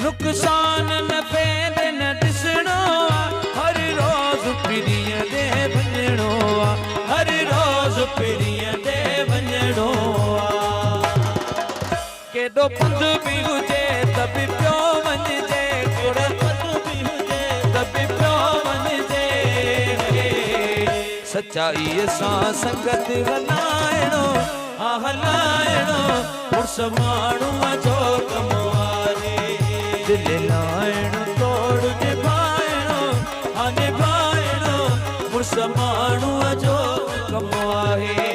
नुकसान न फेद न दिसणो हर रोज पिरिय दे वञणो हर रोज पिरिय दे वञणो केॾो पंध बि हुजे त बि पियो वञिजे केॾो पंध बि हुजे त बि पियो वञिजे सच्चाईअ सां संगत हलाइणो हलाइणो पुरुष माण्हूअ जो कमु आहे दिल लाइणो तोड़ निभाइणो निभाइणो पुरुष माण्हूअ जो कमु आहे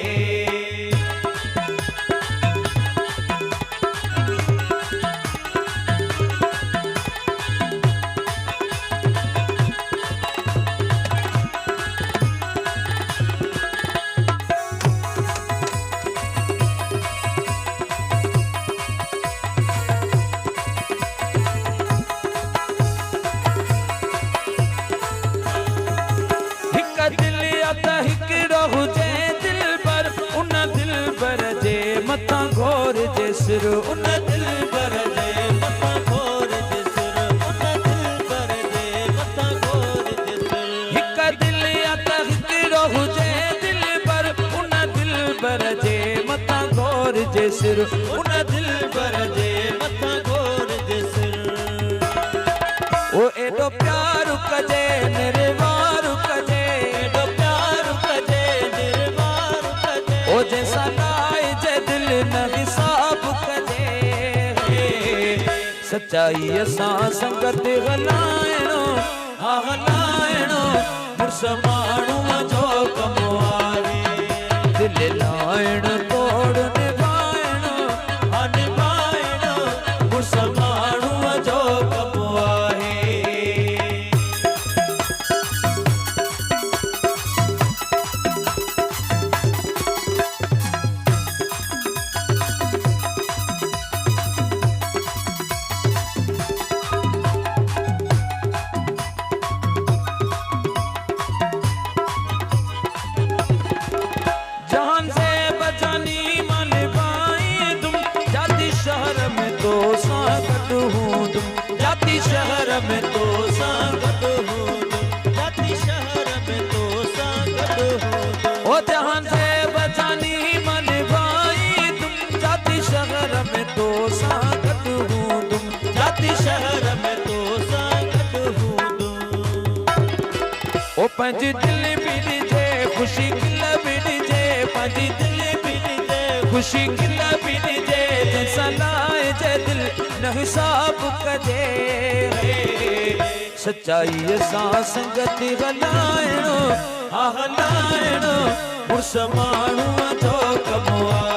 मथा घोर जे सिर उन दिल भर जे मथा घोर जे सिर उन दिल भर जे मथा घोर जे सिर हिक दिल या त हिकिड़ो हुजे दिल भर उन दिल भर जे मथा घोर जे सिर उन दिल भर जे मथा घोर जे सिर ओ एॾो प्यार कजे निर्वार कजे एॾो प्यार कजे निर्वार कजे ओ जैसा न हिसाब कजे सच्चाईअ सां संगत हलाइणो हलाइणो पुरुष माण्हूअ जो कमु आहे दिल लाइणो तोड़ निभाइणो निभाइणो पुरुष माण्हूअ जो कमु आहे जाती शहर में तो संगत हूँ जाती शहर में तो संगत हूँ ओ जहान से बचानी मन भाई तुम जाती शहर में तो संगत हूँ तुम जाती शहर में तो संगत हूँ तुम ओ पंजी दिल भी दीजे खुशी किल भी दीजे पंजी दिल भी दीजे खुशी किल भी दीजे सलाए जे दिल न हिसाब कजे सच्चाईअ सां संगत हलाइणो हलाइणो पुरुष माण्हूअ जो कमु आहे